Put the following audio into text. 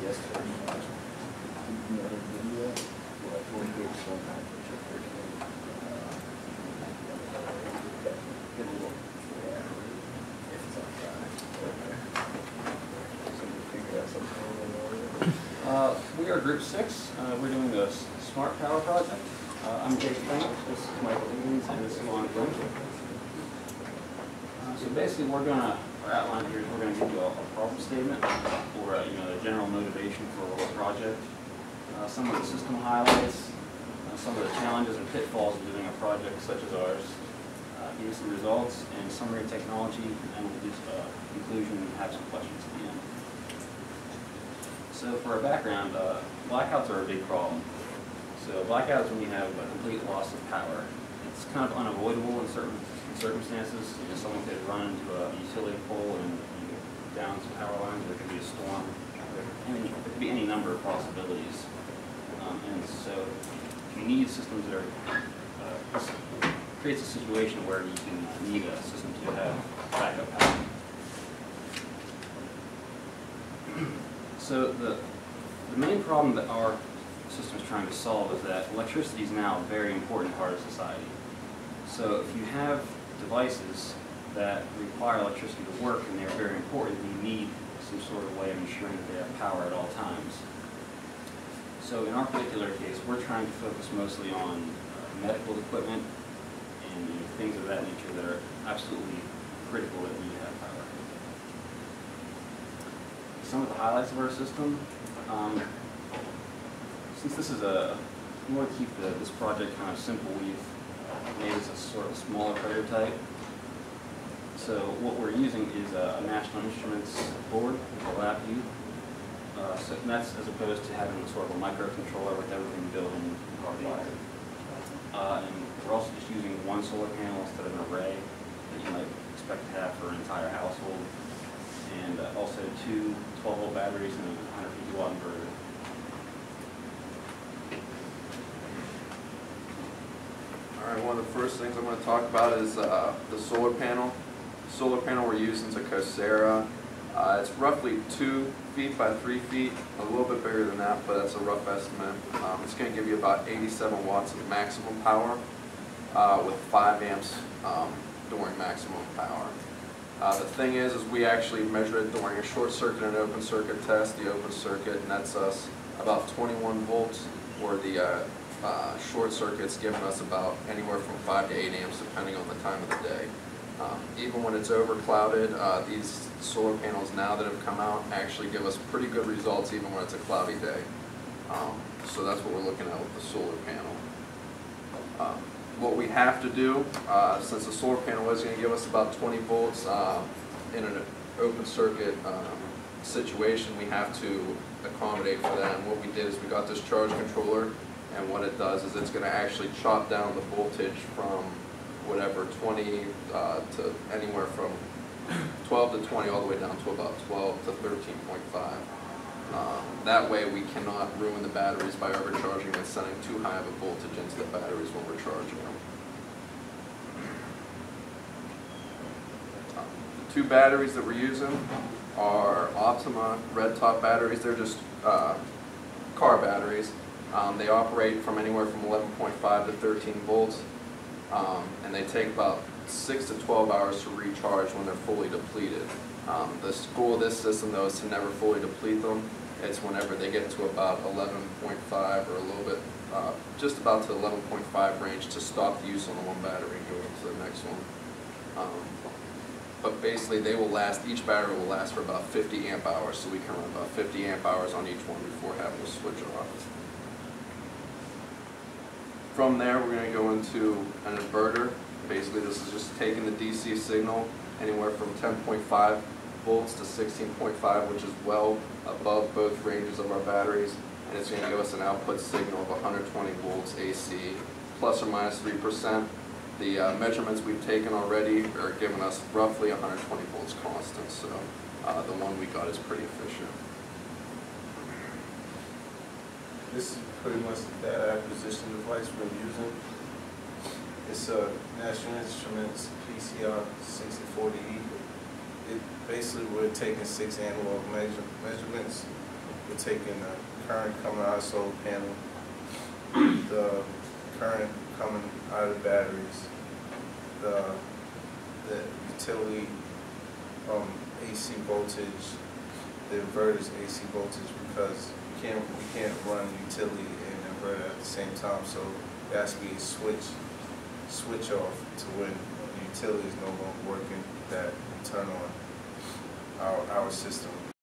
We are Group 6. We're doing the Smart Power Project. I'm Jake Frank, this is Michael Higgins, and this is Lon Flynn. So basically, our outline here is we're going to give you a problem statement or the general motivation for a project, some of the system highlights, some of the challenges and pitfalls of doing a project such as ours, give you some results and summary of technology, and we'll do a conclusion and have some questions at the end. So for our background, blackouts are a big problem. So blackouts when you have a complete loss of power. It's kind of unavoidable in certain circumstances. Someone could run into a utility pole and down some power lines. There could be a storm. There could be any number of possibilities. And so you need systems that are creates a situation where you can need a system to have backup power. So the main problem that our system is trying to solve is that electricity is now a very important part of society. So if you have devices that require electricity to work and they're very important, you need some sort of way of ensuring that they have power at all times. So in our particular case, we're trying to focus mostly on medical equipment and things of that nature that are absolutely critical that need to have power. Some of the highlights of our system, since this is we want to keep this project kind of simple, we've made this a sort of smaller prototype. So what we're using is a National Instruments board with a LabVIEW. So that's as opposed to having sort of a microcontroller with everything built in hardwired. And we're also just using one solar panel instead of an array that you might expect to have for an entire household. And also two 12-volt batteries and a 150-watt inverter. All right, one of the first things I'm going to talk about is the solar panel. The solar panel we're using is a Kyocera. It's roughly 2 feet by 3 feet, a little bit bigger than that, but that's a rough estimate. It's going to give you about 87 watts of maximum power with 5 amps during maximum power. The thing is we actually measure it during a short circuit and open circuit test. The open circuit nets us about 21 volts, or the short circuit's giving us about anywhere from 5 to 8 amps depending on the time of the day. Even when it's overclouded, these solar panels now that have come out actually give us pretty good results even when it's a cloudy day. So that's what we're looking at with the solar panel. What we have to do, since the solar panel is going to give us about 20 volts in an open circuit situation, we have to accommodate for that. And what we did is we got this charge controller, and what it does is it's going to actually chop down the voltage from whatever 20 to anywhere from 12 to 20 all the way down to about 12 to 13.5. That way we cannot ruin the batteries by overcharging and sending too high of a voltage into the batteries when we're charging them. The two batteries that we're using are Optima red top batteries. They're just car batteries. They operate from anywhere from 11.5 to 13 volts, and they take about 6 to 12 hours to recharge when they're fully depleted. The goal of this system, though, is to never fully deplete them. It's whenever they get to about 11.5 or a little bit, just about to 11.5 range, to stop the use on the one battery and go to the next one. But basically, they will last. Each battery will last for about 50 amp hours, so we can run about 50 amp hours on each one before having to switch it off. From there, we're going to go into an inverter. Basically, this is just taking the DC signal anywhere from 10.5 volts to 16.5, which is well above both ranges of our batteries, and it's going to give us an output signal of 120 volts AC, plus or minus 3%. The measurements we've taken already are giving us roughly 120 volts constant, so the one we got is pretty efficient. This is pretty much the data acquisition device we're using. It's a National Instruments PCR 6040E. It basically, we're taking 6 analog measurements with taking the current coming out of solar panel, the current coming out of the batteries, the utility AC voltage, the inverter's AC voltage, because we can't run utility and inverter at the same time, so there has to be a switch off to when the utility is no longer working, that we turn on our system.